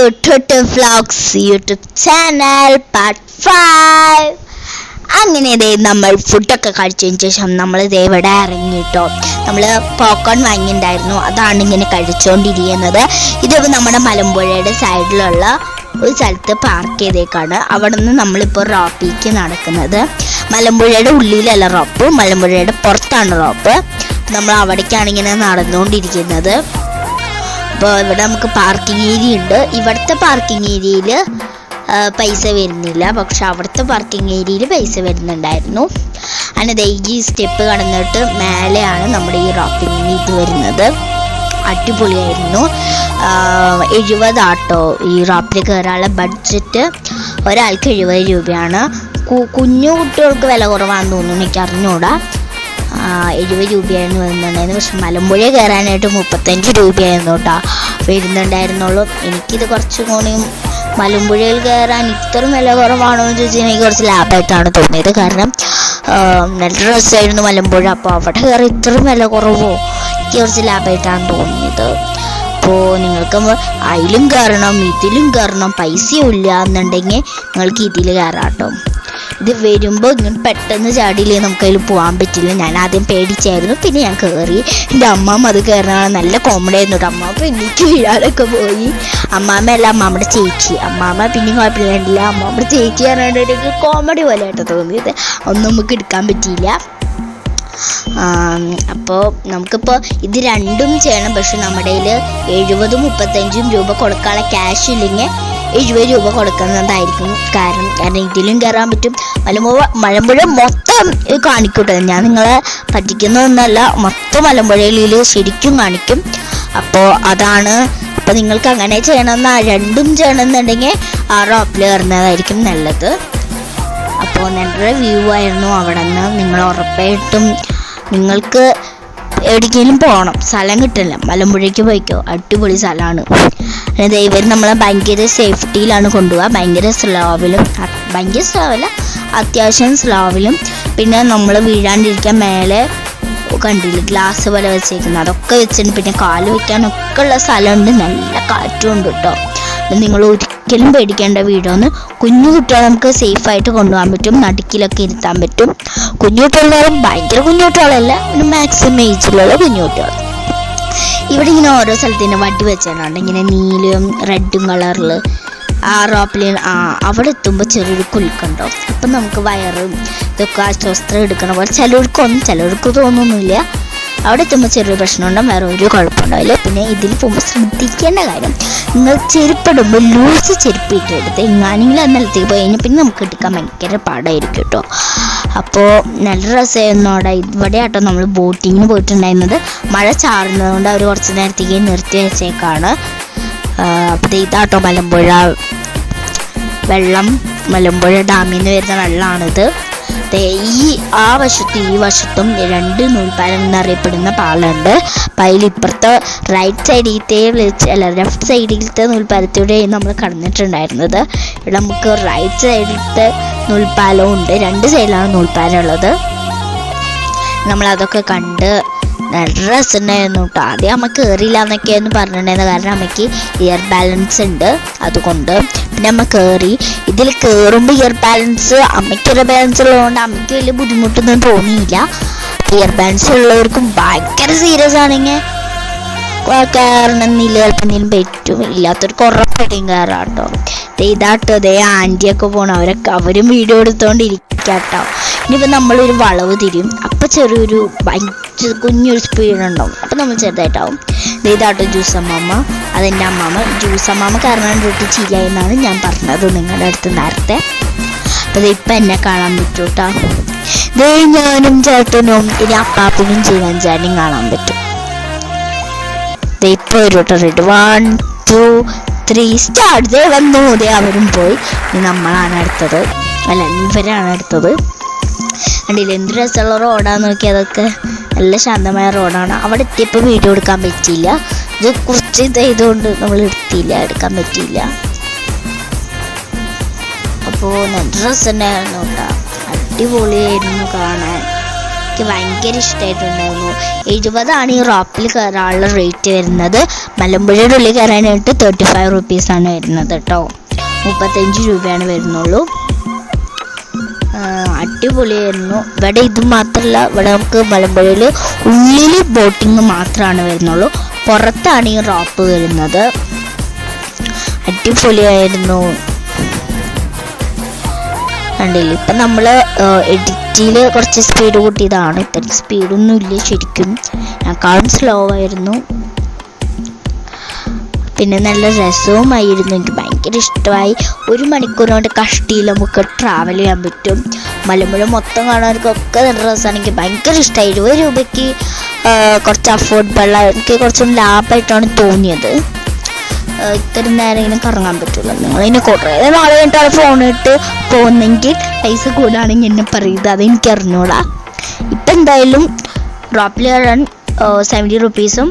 To vlogs YouTube channel part 5. അങ്ങനെ നമ്മൾ ഫുഡൊക്കെ കഴിച്ചതിന് ശേഷം നമ്മൾ ഇവിടെ ഇറങ്ങിട്ടോ. നമ്മൾ പോപ്കോൺ വാങ്ങിയിട്ടുണ്ടായിരുന്നു, അതാണ് ഇങ്ങനെ കഴിച്ചുകൊണ്ടിരിക്കുന്നത്. ഇത് നമ്മുടെ മലമ്പുഴയുടെ സൈഡിലുള്ള ഒരു സ്ഥലത്ത് പാർക്ക് ചെയ്തേക്കാണ്. അവിടെ നിന്ന് നമ്മളിപ്പോൾ റോപ്പിലേക്ക് നടക്കുന്നത്. മലമ്പുഴയുടെ ഉള്ളിലല്ല റോപ്പ്, മലമ്പുഴയുടെ പുറത്താണ് റോപ്പ്. നമ്മൾ അവിടേക്കാണ് ഇങ്ങനെ നടന്നുകൊണ്ടിരിക്കുന്നത്. അപ്പോൾ ഇവിടെ നമുക്ക് പാർക്കിംഗ് ഏരിയ ഉണ്ട്. ഇവിടുത്തെ പാർക്കിംഗ് ഏരിയയിൽ പൈസ വരുന്നില്ല, പക്ഷെ അവിടുത്തെ പാർക്കിംഗ് ഏരിയയിൽ പൈസ വരുന്നുണ്ടായിരുന്നു. അങ്ങനെ ഈ സ്റ്റെപ്പ് കടന്നിട്ട് മേലെയാണ് നമ്മുടെ ഈ റോപ്പിംഗ് ഇത് വരുന്നത്. അടിപൊളിയായിരുന്നു. 70 ആട്ടോ ഈ റോപ്പിൽ കയറാനുള്ള ബഡ്ജറ്റ്. ഒരാൾക്ക് 70 രൂപയാണ്. കുഞ്ഞു കുട്ടികൾക്ക് വില കുറവാണെന്ന് തോന്നുന്നു, എനിക്ക് അറിഞ്ഞൂടാ. 70 രൂപയായിരുന്നു വരുന്നുണ്ടായിരുന്നു. പക്ഷെ മലമ്പുഴ കയറാനായിട്ട് 35 രൂപയായിരുന്നു കേട്ടോ വരുന്നുണ്ടായിരുന്നുള്ളൂ. എനിക്കിത് കുറച്ചും കൂടി മലമ്പുഴയിൽ കയറാൻ ഇത്രയും വില കുറവാണോ എന്ന് ചോദിച്ചാൽ എനിക്ക് കുറച്ച് ലാഭമായിട്ടാണ് തോന്നിയത്. കാരണം നല്ല രസമായിരുന്നു മലമ്പുഴ. അപ്പോൾ അവിടെ കയറി ഇത്രയും വില കുറവോ, എനിക്ക് കുറച്ച് ലാഭമായിട്ടാണ് തോന്നിയത്. അപ്പോൾ നിങ്ങൾക്ക് അതിലും കയറണം ഇതിലും കയറണം, പൈസയും ഇല്ല എന്നുണ്ടെങ്കിൽ നിങ്ങൾക്ക് ഇതിൽ കയറാം കേട്ടോ. ഇത് വരുമ്പോൾ ഇങ്ങനെ പെട്ടെന്ന് ചാടിയില്ലേ നമുക്കതിൽ പോകാൻ പറ്റില്ല. ഞാൻ ആദ്യം പേടിച്ചായിരുന്നു, പിന്നെ ഞാൻ കയറി. എൻ്റെ അമ്മാമ്മ അത് കയറണം നല്ല കോമഡി ആയിരുന്നു കേട്ടോ. അമ്മാമ്മ എനിക്ക് വീഴാനൊക്കെ പോയി. അമ്മാമ്മയല്ല, അമ്മാമ്മയുടെ ചേച്ചി. അമ്മാമ്മ പിന്നെയും കുഴപ്പമില്ല, അമ്മാമ്മയുടെ ചേച്ചി പറഞ്ഞിട്ട് കോമഡി പോലെ ആയിട്ട് തോന്നിയത്. ഒന്നും നമുക്ക് എടുക്കാൻ പറ്റിയില്ല. അപ്പോൾ നമുക്കിപ്പോൾ ഇത് രണ്ടും ചെയ്യണം. പക്ഷെ നമ്മുടെ കയ്യിൽ 70 35 രൂപ കൊടുക്കാനുള്ള ക്യാഷ് ഇല്ലെങ്കിൽ 70 രൂപ കൊടുക്കുന്നതായിരിക്കും. കാരണം ഇതിലും കയറാൻ പറ്റും. മലമ്പുഴ മൊത്തം കാണിക്കൂട്ടെ, ഞാൻ നിങ്ങളെ പറ്റിക്കുന്നതൊന്നല്ല, മൊത്തം മലമ്പുഴയിൽ ശരിക്കും കാണിക്കും. അപ്പോൾ അതാണ്. അപ്പോൾ നിങ്ങൾക്ക് അങ്ങനെ ചെയ്യണമെന്ന് രണ്ടും ചെയ്യണമെന്നുണ്ടെങ്കിൽ ആ റോപ്പിൽ കയറുന്നതായിരിക്കും നല്ലത്. അപ്പോൾ നല്ലൊരു വ്യൂ ആയിരുന്നു അവിടെ നിന്ന്. നിങ്ങൾ ഉറപ്പായിട്ടും നിങ്ങൾക്ക് എവിടേക്കെങ്കിലും പോകണം, സ്ഥലം കിട്ടില്ല, മലമ്പുഴയ്ക്ക് പോയിക്കോ, അടിപൊളി സ്ഥലമാണ്. ദൈവം നമ്മളെ ഭയങ്കര സേഫ്റ്റിയിലാണ് കൊണ്ടുപോവുക. ഭയങ്കര സ്ലോവിലും, ഭയങ്കര സ്ലോവല്ല, അത്യാവശ്യം സ്ലോവിലും. പിന്നെ നമ്മൾ വീഴാണ്ടിരിക്കാൻ മേലെ കണ്ടില്ല ഗ്ലാസ് പോലെ വെച്ചേക്കുന്നത്, അതൊക്കെ വെച്ചിട്ട് പിന്നെ കാല് വയ്ക്കാനൊക്കെ ഉള്ള സ്ഥലമുണ്ട്. നല്ല കാറ്റും ഉണ്ട് കേട്ടോ. നിങ്ങൾ ഒരിക്കലും പേടിക്കേണ്ട വീടോന്ന്. കുഞ്ഞു കുട്ടികളെ നമുക്ക് സേഫായിട്ട് കൊണ്ടുപോകാൻ പറ്റും, നടുക്കിലൊക്കെ ഇരുത്താൻ പറ്റും. കുഞ്ഞു കുട്ടികളാലും ഭയങ്കര കുഞ്ഞു കുട്ടികളല്ല, ഒരു മാക്സിമം ഏജിലുള്ള കുഞ്ഞു കുട്ടികൾ. ഇവിടെ ഇങ്ങനെ ഓരോ സ്ഥലത്തിൻ്റെ വടി വെച്ചിട്ടുണ്ട്, ഇങ്ങനെ നീലയും റെഡും കളറിൽ. ആ റോപ്പിൽ അവിടെ എത്തുമ്പോൾ ചെറിയൊരു കുലുക്കുണ്ടോ. അപ്പം നമുക്ക് വയറും ഇതൊക്കെ ആശ്വാസം എടുക്കണ പോലെ ചിലർക്ക് തോന്നുന്നില്ല. അവിടെ എത്തുമ്പോൾ ചെറിയൊരു പ്രശ്നമുണ്ടാകും, വേറെ ഒരു കുഴപ്പമുണ്ടാവില്ല. പിന്നെ ഇതിൽ പോകുമ്പോൾ ശ്രദ്ധിക്കേണ്ട കാര്യം, നിങ്ങൾ ചെരുപ്പിടുമ്പോൾ ലൂസ് ചെരുപ്പിട്ടെടുത്ത് എങ്ങാനെങ്കിലും ആ നിലത്തേക്ക് പോയി കഴിഞ്ഞാൽ പിന്നെ നമുക്ക് എടുക്കാൻ ഭയങ്കര പാടായിരിക്കും കേട്ടോ. അപ്പോൾ നല്ല രസമായിരുന്നു അവിടെ. ഇവിടെ ആട്ടോ നമ്മൾ ബോട്ടിങ്ങിന് പോയിട്ടുണ്ടായിരുന്നത്. മഴ ചാറുന്നതുകൊണ്ട് അവർ കുറച്ച് നേരത്തേക്ക് നിർത്തി വെച്ചേക്കാണ്. അപ്പോൾ ഇതാട്ടോ മലമ്പുഴ വെള്ളം, മലമ്പുഴ ഡാമിൽ നിന്ന് വരുന്ന വെള്ളമാണിത്. ആ വശത്തും ഈ വശത്തും 2 നൂൽപ്പാലം എന്നറിയപ്പെടുന്ന പാലമുണ്ട്. അപ്പം അതിലിപ്പുറത്തെ റൈറ്റ് സൈഡിലത്തെ ലെഫ്റ്റ് സൈഡിലത്തെ നൂൽപ്പാലത്തിലൂടെ നമ്മൾ കടന്നിട്ടുണ്ടായിരുന്നത്. ഇവിടെ നമുക്ക് റൈറ്റ് സൈഡിലത്തെ നൂൽപ്പാലവും ഉണ്ട്. 2 സൈഡിലാണ് നൂൽപ്പാലം ഉള്ളത്. നമ്മളതൊക്കെ കണ്ട് നല്ല രസമുണ്ടായിരുന്നു കേട്ടോ. ആദ്യം അമ്മ കയറിയില്ല എന്നൊക്കെയായിരുന്നു പറഞ്ഞിട്ടുണ്ടായിരുന്നത്, കാരണം അമ്മയ്ക്ക് ഇയർ ബാലൻസ് ഉണ്ട്, അതുകൊണ്ട്. പിന്നെ അമ്മ കയറി. ഇതിൽ കയറുമ്പോൾ ഇയർ ബാലൻസ്, അമ്മയ്ക്ക് ഇയർ ബാലൻസ് ഉള്ളതുകൊണ്ട് അമ്മയ്ക്ക് വലിയ ബുദ്ധിമുട്ടൊന്നും തോന്നിയില്ല. ഇയർ ബാലൻസ് ഉള്ളവർക്കും ഭയങ്കര സീരിയസ് ആണെങ്കിൽ കയറണമെന്നില്ല, ചിലപ്പോൾ എന്തെങ്കിലും പറ്റും. ഇല്ലാത്തവർക്ക് ഉറപ്പായിട്ടും കയറാം കേട്ടോ. ഇതാട്ടോ അതേ ആൻറ്റിയൊക്കെ പോകണം, അവരും വീഡിയോ എടുത്തോണ്ടിരിക്കാട്ടോ. ഇനിയിപ്പോൾ നമ്മളൊരു വളവ് തിരിയും, അപ്പം ചെറിയൊരു കുഞ്ഞൊരു സ്പീഡുണ്ടാവും, അപ്പം നമ്മൾ ചെറുതായിട്ടാവും. ഇതാട്ടോ ജ്യൂസ് അമ്മാമ്മ, അതെൻ്റെ അമ്മാമ്മ. ജ്യൂസ് അമ്മാമ്മ കാരണം റൊട്ടി ചിരിയായി എന്നാണ് ഞാൻ പറഞ്ഞത് നിങ്ങളുടെ അടുത്ത് നേരത്തെ. അപ്പോൾ ഇപ്പം എന്നെ കാണാൻ പറ്റും കേട്ടോ. ഇതേ ഞാനും ചേട്ടനും ഇനി അപ്പാപ്പനും ജീവൻ ചേട്ടനും കാണാൻ പറ്റും. ഇപ്പോൾ ഒരു റെഡ് 1 2 3 സ്റ്റാർട്ട്. ദേ വന്നു, ദേ അവരും പോയി. ഇനി നമ്മളാണ് അടുത്തത്, അല്ല ഇവരാണ് അടുത്തത്. കണ്ടില്ല എന്ത് രസമുള്ള റോഡാന്ന് നോക്കി. അതൊക്കെ നല്ല ശാന്തമായ റോഡാണ്. അവിടെ എത്തിയപ്പോൾ വീഡിയോ എടുക്കാൻ പറ്റിയില്ല, ഇത് കുറച്ച് ഇതായതുകൊണ്ട് നമ്മൾ എടുക്കാൻ പറ്റിയില്ല. അപ്പോൾ നല്ല രസമുണ്ടായിരുന്നു കേട്ടോ, അടിപൊളിയായിരുന്നു കാണാൻ. എനിക്ക് ഭയങ്കര ഇഷ്ടമായിട്ടുണ്ടായിരുന്നു. 70 ഈ റോപ്പിൽ കയറാനുള്ള റേറ്റ് വരുന്നത്. മലമ്പുഴയുടെ ഉള്ളിൽ കയറാനായിട്ട് 35 റുപ്പീസാണ് വരുന്നത് കേട്ടോ. 35 രൂപയാണ് വരുന്നുള്ളൂ. അടിപൊളിയായിരുന്നു. ഇവിടെ ഇത് മാത്രമല്ല, ഇവിടെ നമുക്ക് മലമ്പുഴയിൽ ഉള്ളിൽ ബോട്ടിങ് മാത്രമാണ് വരുന്നുള്ളൂ. പുറത്താണ് ഈ റോപ്പ് വരുന്നത്. അടിപൊളിയായിരുന്നു. കണ്ടില്ല, ഇപ്പം നമ്മൾ എഡിറ്റിൽ കുറച്ച് സ്പീഡ് കൂട്ടിയതാണ്. ഇപ്പം സ്പീഡൊന്നും ഇല്ല, ശരിക്കും ഞാനെക്കാളും സ്ലോ ആയിരുന്നു. പിന്നെ നല്ല രസവുമായിരുന്നു. എനിക്ക് ഭയങ്കര ഇഷ്ടമായി. 1 മണിക്കൂർ കൊണ്ട് കഷ്ടിയിൽ നമുക്ക് ട്രാവൽ ചെയ്യാൻ പറ്റും. മലമ്പുഴ മൊത്തം കാണാനൊക്കെ നല്ല രസമാണ്. എനിക്ക് ഭയങ്കര ഇഷ്ടമായി. 20 രൂപയ്ക്ക് കുറച്ച് അഫോർഡബിൾ, എനിക്ക് കുറച്ചും ലാഭമായിട്ടാണ് തോന്നിയത്. ഇത്ര നേരം ഇങ്ങനെ കറങ്ങാൻ പറ്റുള്ളൂ. നിങ്ങളിതിന് കുറേ നാൾ കഴിഞ്ഞിട്ടാണ് ഫോണിട്ട് പോകുന്നെങ്കിൽ പൈസ കൂടാണെങ്കിൽ എന്നെ പറയുന്നത്, അതെനിക്ക് അറിഞ്ഞൂടാ. ഇപ്പം എന്തായാലും റോപ്പിൽ കയറാൻ 70 റുപ്പീസും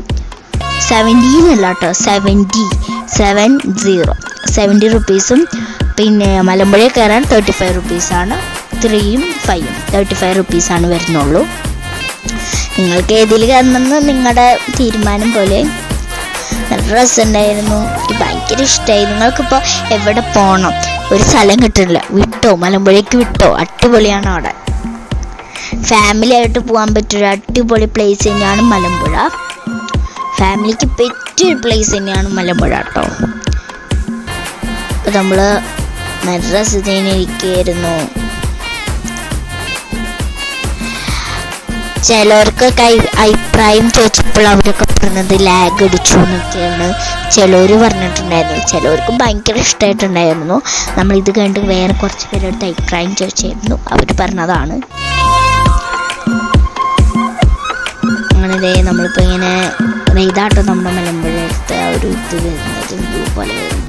70 കേട്ടോ, 70 റുപ്പീസും പിന്നെ മലമ്പുഴയിൽ കയറാൻ 35 റുപ്പീസാണ്. 3ഉം 5ഉം 35 റുപ്പീസാണ് വരുന്നുള്ളൂ. നിങ്ങൾക്ക് ഏതിൽ കയറണമെന്ന് നിങ്ങളുടെ തീരുമാനം പോലെ. നല്ല രസമുണ്ടായിരുന്നു. എനിക്ക് ഭയങ്കര ഇഷ്ടമായി. നിങ്ങൾക്കിപ്പോൾ എവിടെ പോകണം, ഒരു സ്ഥലം കിട്ടില്ല, വിട്ടോ, മലമ്പുഴയ്ക്ക് വിട്ടോ. അടിപൊളിയാണ് അവിടെ. ഫാമിലി ആയിട്ട് പോകാൻ പറ്റിയൊരു അടിപൊളി പ്ലേസ് തന്നെയാണ് മലമ്പുഴ. ഫാമിലിക്ക് പറ്റിയൊരു പ്ലേസ് തന്നെയാണ് മലമ്പുഴ കേട്ടോ. അപ്പോൾ നമ്മൾ നല്ല രസത്തിനിരിക്കുകയായിരുന്നു. ചിലവർക്കൊക്കെ അഭിപ്രായം ചോദിച്ചപ്പോൾ അവരൊക്കെ പറഞ്ഞത് ലാഗ് അടിച്ചു എന്നൊക്കെയാണ് ചിലവർ പറഞ്ഞിട്ടുണ്ടായിരുന്നു. ചിലവർക്ക് ഭയങ്കര ഇഷ്ടമായിട്ടുണ്ടായിരുന്നു. നമ്മളിത് കണ്ട് വേറെ കുറച്ച് പേരെടുത്ത് അഭിപ്രായം ചോദിച്ചായിരുന്നു. അവർ പറഞ്ഞതാണ്. അങ്ങനെ നമ്മളിപ്പോൾ ഇങ്ങനെ ഇതാട്ടോ നമ്മുടെ മലമ്പുഴ എടുത്ത് ആ ഒരു ഇത് വരുന്നത്, വ്യൂ പോലെ വരുന്നത്.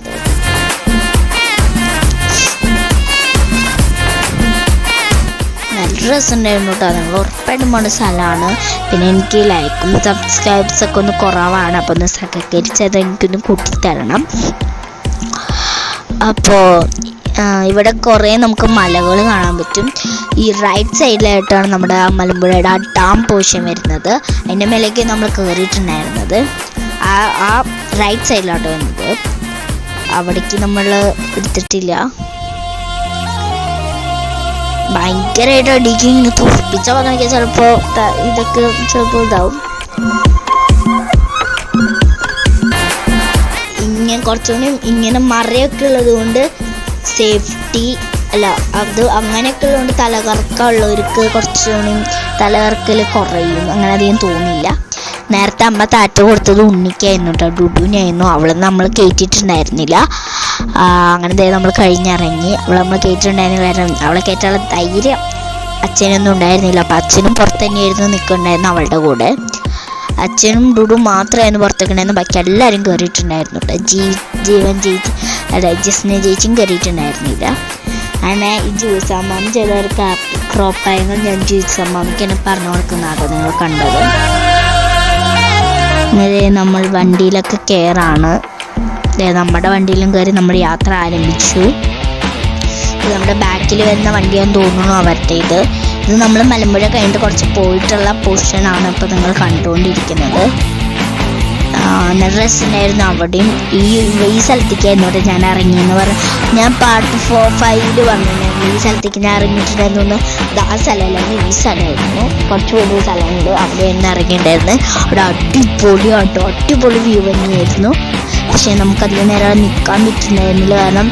നല്ല രസമുണ്ടായിരുന്നു കേട്ടോ. നിങ്ങൾ ഉറപ്പായിട്ടും പോണ സ്ഥലമാണ്. പിന്നെ എനിക്ക് ലൈക്കും സബ്സ്ക്രൈബ്സൊക്കെ ഒന്ന് കുറവാണ്. അപ്പോൾ ഒന്ന് സഹകരിച്ചത് എനിക്കൊന്ന് കൂട്ടിത്തരണം. അപ്പോൾ ഇവിടെ കുറേ നമുക്ക് മലകൾ കാണാൻ പറ്റും. ഈ റൈറ്റ് സൈഡിലായിട്ടാണ് നമ്മുടെ മലമ്പുഴയുടെ ആ ഡാം പോർഷൻ വരുന്നത്. അതിൻ്റെ മേലേക്ക് നമ്മൾ കയറിയിട്ടുണ്ടായിരുന്നത്. ആ റൈറ്റ് സൈഡിലോട്ട് വരുന്നത്. അവിടേക്ക് നമ്മൾ എടുത്തിട്ടില്ല. ഭയങ്കരമായിട്ട് അടിക്കും. ഇങ്ങനെ തുറപ്പിച്ച പറഞ്ഞാൽ ചിലപ്പോൾ ഇതൊക്കെ ചിലപ്പോൾ ഇതാവും. ഇങ്ങനെ കുറച്ചുകൂടി ഇങ്ങനെ മറയൊക്കെ ഉള്ളത് കൊണ്ട് സേഫ്റ്റി അല്ല, അത് അങ്ങനെയൊക്കെ ഉള്ളതുകൊണ്ട് തലകറക്കമുള്ളവർക്ക് കുറച്ചുകൂടി തലകറക്കൽ കുറയും. അങ്ങനെ അധികം തോന്നില്ല. നേരത്തെ അമ്മ താറ്റ കൊടുത്തത് ഉണ്ണിക്കായിരുന്നു കേട്ടോ, ഡുഡുവിനായിരുന്നു. അവളെ നമ്മൾ കയറ്റിയിട്ടുണ്ടായിരുന്നില്ല. അങ്ങനെ നമ്മൾ കഴിഞ്ഞിറങ്ങി. നമ്മൾ കയറ്റിയിട്ടുണ്ടായിരുന്നില്ല. കാരണം അവളെ കയറ്റാനുള്ള ധൈര്യം അച്ഛനൊന്നും ഉണ്ടായിരുന്നില്ല. അപ്പം അച്ഛനും പുറത്ത് തന്നെയായിരുന്നു നിൽക്കുന്നുണ്ടായിരുന്നു അവളുടെ കൂടെ. അച്ഛനും ഡുഡു മാത്രമായിരുന്നു പുറത്തേക്കുണ്ടായിരുന്നു. ബാക്കി എല്ലാവരും കയറിയിട്ടുണ്ടായിരുന്നു കേട്ടോ. ജീവൻ ചേച്ചി അല്ല ജസ്ന ചേച്ചിയും കയറിയിട്ടുണ്ടായിരുന്നില്ല. അങ്ങനെ ഈ ജ്യൂസ് അമ്മാമ ചിലവർക്ക് ക്രോപ്പായെങ്കിൽ ഞാൻ ജ്യൂസ് അമ്മാമയ്ക്ക് എന്നെ പറഞ്ഞു കൊടുക്കുന്നതാട്ടോ നിങ്ങൾ കണ്ടത്. അങ്ങനെ നമ്മൾ വണ്ടിയിലൊക്കെ കയറാണ്. നമ്മുടെ വണ്ടിയിലും കയറി നമ്മൾ യാത്ര ആരംഭിച്ചു. ഇത് നമ്മുടെ ബാക്കിൽ വരുന്ന വണ്ടിയാന്ന് തോന്നുന്നു അവരുടെ. ഇത് നമ്മൾ മലമ്പുഴ കഴിഞ്ഞിട്ട് കുറച്ച് പോയിട്ടുള്ള പോർഷനാണ് ഇപ്പോൾ നിങ്ങൾ കണ്ടുകൊണ്ടിരിക്കുന്നത്. നല്ല രസമുണ്ടായിരുന്നു. അവിടെയും ഈ സ്ഥലത്തേക്കായിരുന്നു കേട്ടോ ഞാൻ ഇറങ്ങിയെന്ന് പറഞ്ഞു. ഞാൻ പാർട്ട് 4-5 പറഞ്ഞിട്ടുണ്ടായിരുന്നു ഈ സ്ഥലത്തേക്ക് ഞാൻ ഇറങ്ങിയിട്ടുണ്ടായിരുന്നു. ആ സ്ഥലമല്ലായിരുന്നു, ഈ സ്ഥലമായിരുന്നു. കുറച്ച് വലിയ സ്ഥലമുണ്ട്, അവിടെയായിരുന്നു ഇറങ്ങിയിട്ടുണ്ടായിരുന്നു. അവിടെ അടിപൊളി വ്യൂ തന്നെയായിരുന്നു. പക്ഷേ നമുക്കധികം നേരം നിൽക്കാൻ പറ്റുന്നുണ്ടായിരുന്നില്ല. കാരണം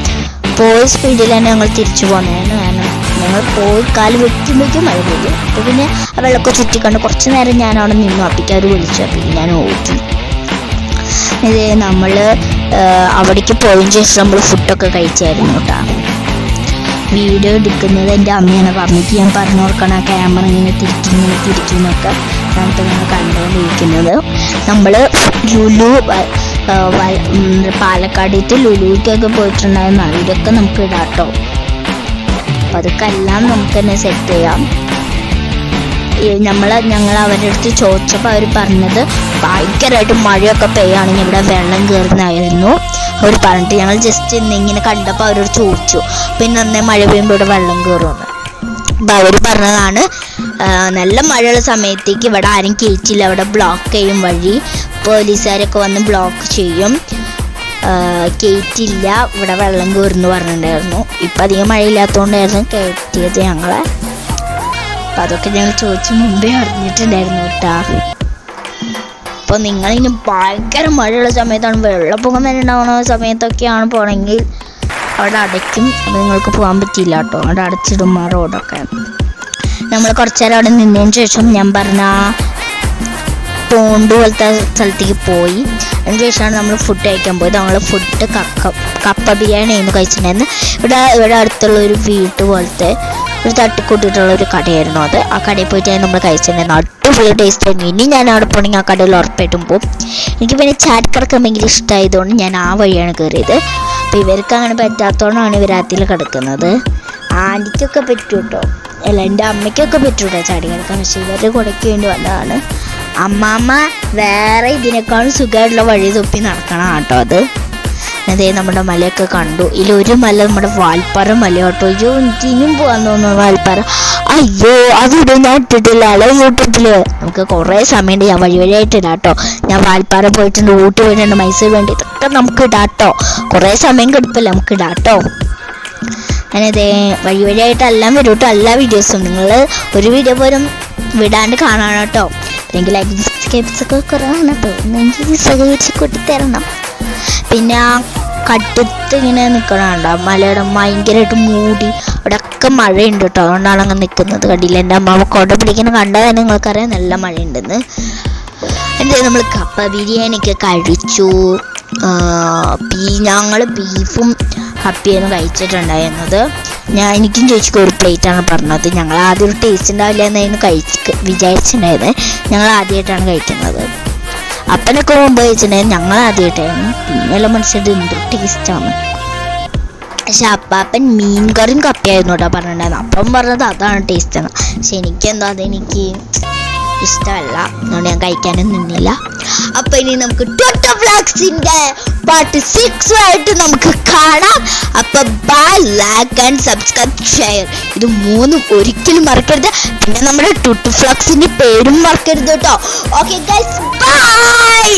പോയ സ്പീഡിൽ തന്നെ ഞങ്ങൾ തിരിച്ചു പോകുന്നതായിരുന്നു. കാരണം ഞങ്ങൾ പോയി കാല് വെക്കുമ്പോഴേക്കും മഴ പെയ്തു. അപ്പോൾ പിന്നെ ആ വെള്ളമൊക്കെ ചുറ്റിക്കൊണ്ട് കുറച്ച് നേരം ഞാൻ അവിടെ നിന്നു. അപ്പിക്ക് അവർ വിളിച്ചു. അപ്പം ഞാൻ ഓടി. ഇത് നമ്മൾ അവിടേക്ക് പോയതിന് ശേഷം നമ്മൾ ഫുഡൊക്കെ കഴിച്ചായിരുന്നു കേട്ടോ. വീഡിയോ എടുക്കുന്നത് എൻ്റെ അമ്മയാണ് പറഞ്ഞിട്ട് ഞാൻ പറഞ്ഞു കൊടുക്കണം. ആ ക്യാമറ ഇങ്ങനെ തിരിക്കുന്നൊക്കെ നമുക്ക് നിങ്ങൾ കണ്ടുകൊണ്ടിരിക്കുന്നത്. നമ്മൾ ലുലു പാലക്കാടേക്ക് ലുലുവിലേക്കൊക്കെ പോയിട്ടുണ്ടായിരുന്നു. ഇതൊക്കെ നമുക്ക് ഇടാം കേട്ടോ. അപ്പം അതൊക്കെ എല്ലാം നമുക്ക് തന്നെ സെറ്റ് ചെയ്യാം. ഞങ്ങൾ അവരുടെ അടുത്ത് ചോദിച്ചപ്പോൾ അവർ പറഞ്ഞത് ഭയങ്കരമായിട്ട് മഴയൊക്കെ പെയ്യുകയാണെങ്കിൽ ഇവിടെ വെള്ളം കയറുന്നതായിരുന്നു അവർ പറഞ്ഞിട്ട്. ഞങ്ങൾ ജസ്റ്റ് ഇന്നിങ്ങനെ കണ്ടപ്പോൾ അവരോട് ചോദിച്ചു, പിന്നെ അന്നേ മഴ പെയ്യുമ്പോൾ ഇവിടെ വെള്ളം കയറുമെന്ന്. അപ്പോൾ അവർ പറഞ്ഞതാണ് നല്ല മഴയുള്ള സമയത്തേക്ക് ഇവിടെ ആരും കയറ്റില്ല, അവിടെ ബ്ലോക്ക് ചെയ്യും വഴി, പോലീസുകാരൊക്കെ വന്ന് ബ്ലോക്ക് ചെയ്യും, കയറ്റില്ല, ഇവിടെ വെള്ളം കയറുന്നു പറഞ്ഞിട്ടുണ്ടായിരുന്നു. ഇപ്പം അധികം മഴയില്ലാത്തതുകൊണ്ടായിരുന്നു കയറ്റിയത് ഞങ്ങളെ. അപ്പം അതൊക്കെ ഞങ്ങൾ ചോദിച്ച് മുമ്പേ അറിഞ്ഞിട്ടുണ്ടായിരുന്നു കേട്ടാ. അപ്പോൾ നിങ്ങളിനി ഭയങ്കര മഴയുള്ള സമയത്താണ്, വെള്ളപ്പൊക്കം തന്നെ ഉണ്ടാവുന്ന സമയത്തൊക്കെയാണ് പോകണമെങ്കിൽ അവിടെ അടയ്ക്കും. അപ്പോൾ നിങ്ങൾക്ക് പോകാൻ പറ്റില്ല കേട്ടോ, അവിടെ അടച്ചിടും ആ റോഡൊക്കെ. നമ്മൾ കുറച്ച് നേരം അവിടെ നിന്നതിന് ശേഷം ഞാൻ പറഞ്ഞ പോണ്ട് പോലത്തെ സ്ഥലത്തേക്ക് പോയി. അതിന് ശേഷമാണ് നമ്മൾ ഫുഡ് കഴിക്കാൻ പോയത്. നമ്മൾ ഫുഡ് കപ്പ ബിരിയാണിയായിരുന്നു കഴിച്ചിട്ടുണ്ടായിരുന്നു. ഇവിടെ അടുത്തുള്ള ഒരു വീട്ട് പോലത്തെ ഒരു തട്ടിക്കൂട്ടിയിട്ടുള്ള ഒരു കടയായിരുന്നു അത്. ആ കടയിൽ പോയിട്ടാണ് നമ്മൾ കഴിച്ചിട്ടുണ്ടായിരുന്നു. അടിപൊളി ടേസ്റ്റ് ആയിരുന്നു. ഇനി ഞാൻ അവിടെ പോകണമെങ്കിൽ ആ കടയിൽ ഉറപ്പായിട്ടും പോകും. എനിക്ക് പിന്നെ ചാറ്റ് കിടക്കാൻ ഭയങ്കര ഇഷ്ടമായതുകൊണ്ട് ഞാൻ ആ വഴിയാണ് കയറിയത്. അപ്പോൾ ഇവർക്ക് അങ്ങനെ പറ്റാത്തതുകൊണ്ടാണ് ഇവർ അതിൽ കിടക്കുന്നത്. ആൻറ്റിക്കൊക്കെ പറ്റും കേട്ടോ, അല്ല എൻ്റെ അമ്മയ്ക്കൊക്കെ പറ്റും കേട്ടോ ചാടി കിടക്കാൻ. പക്ഷേ ഇവരുടെ കുടയ്ക്ക് വേണ്ടി വന്നതാണ്. അമ്മാമ്മ വേറെ ഇതിനേക്കാളും സുഖമായിട്ടുള്ള വഴി തൊപ്പി നടക്കണം കേട്ടോ. അതേ നമ്മുടെ മലയൊക്കെ കണ്ടു. ഇതിലൊരു മല നമ്മുടെ വാൽപ്പാറ മല കേട്ടോ. അയ്യോ എനിക്ക് ഇനിയും പോകാൻ തോന്നുന്നു വാൽപ്പാറ. അയ്യോ അതിവിടെ ഞാൻ ഇട്ടിട്ടില്ല അല്ലെ യൂട്യൂബിൽ. നമുക്ക് കുറേ സമയമുണ്ട്, ഞാൻ വഴിയായിട്ടില്ല കേട്ടോ. ഞാൻ വാൽപ്പാറ പോയിട്ടുണ്ട്, ഊട്ടി പോയിട്ടുണ്ട്, മൈസൂർ വേണ്ടി, ഇതൊക്കെ നമുക്ക് ഇടാം കേട്ടോ. കുറേ സമയം കിടപ്പില്ല, നമുക്ക് ഇടാം കേട്ടോ. ഞാനിതേ വഴിയായിട്ട് എല്ലാം വരും കേട്ടോ, എല്ലാ വീഡിയോസും. നിങ്ങൾ ഒരു വീഡിയോ പോലും വിടാണ്ട് കാണണം കേട്ടോ. അല്ലെങ്കിൽ ലൈക്ക് സബ്സ്ക്രൈബ്സൊക്കെ കുറവാണ് കേട്ടോ, എനിക്ക് സഹകരിച്ച് കൊട്ടിത്തരണം. പിന്നെ ആ കടുത്ത് ഇങ്ങനെ നിൽക്കണുണ്ടോ മലയുടെ ഭയങ്കരമായിട്ട് മൂടി, അവിടെ ഒക്കെ മഴയുണ്ട് കേട്ടോ, അതുകൊണ്ടാണ് അങ്ങനെ നിൽക്കുന്നത്. കണ്ടില്ല, എൻ്റെ അമ്മാവ കൊട പിടിക്കുന്ന കണ്ടാൽ തന്നെ നിങ്ങൾക്കറിയാം നല്ല മഴയുണ്ടെന്ന്. എന്തായാലും നമ്മൾ കപ്പ ബിരിയാണിയൊക്കെ കഴിച്ചു. ഞങ്ങൾ ബീഫും കപ്പയായിരുന്നു കഴിച്ചിട്ടുണ്ടായിരുന്നത്. എനിക്കും ചോദിച്ചു ഒരു പ്ലേറ്റാണ് പറഞ്ഞത്. ഞങ്ങൾ ആദ്യം ഒരു ടേസ്റ്റ് ഉണ്ടാവില്ല എന്നായിരുന്നു വിചാരിച്ചിട്ടുണ്ടായിരുന്നത്. ഞങ്ങൾ ആദ്യമായിട്ടാണ് കഴിക്കുന്നത്. അപ്പനൊക്കെ മുമ്പ് കഴിച്ചിട്ടുണ്ടായിരുന്നു, ഞങ്ങൾ ആദ്യമായിട്ടായിരുന്നു. പിന്നെയുള്ള മനസ്സിലായിട്ട് എന്തൊരു ടേസ്റ്റാണ്. പക്ഷെ അപ്പാപ്പൻ മീൻ കറിയും കപ്പയായിരുന്നു കേട്ടോ പറഞ്ഞിട്ടുണ്ടായിരുന്നു. അപ്പം പറഞ്ഞത് അതാണ് ടേസ്റ്റാണ്. പക്ഷെ എനിക്കെന്തോ അതെനിക്ക് ഇഷ്ടമല്ല, അതുകൊണ്ട് ഞാൻ കഴിക്കാനും നിന്നില്ല. അപ്പൊ ഇനി നമുക്ക് ട്വിറ്റർ വ്ളോഗ്സിന്റെ പാർട്ട് 6 ആയിട്ട് നമുക്ക് കാണാം. അപ്പൊ bye, like and subscribe, share, ഇത് 3 ഒരിക്കലും മറക്കരുത്. പിന്നെ നമ്മുടെ ട്വിറ്റർ വ്ളോഗ്സിന്റെ പേരും മറക്കരുത് കേട്ടോ. Okay guys, by.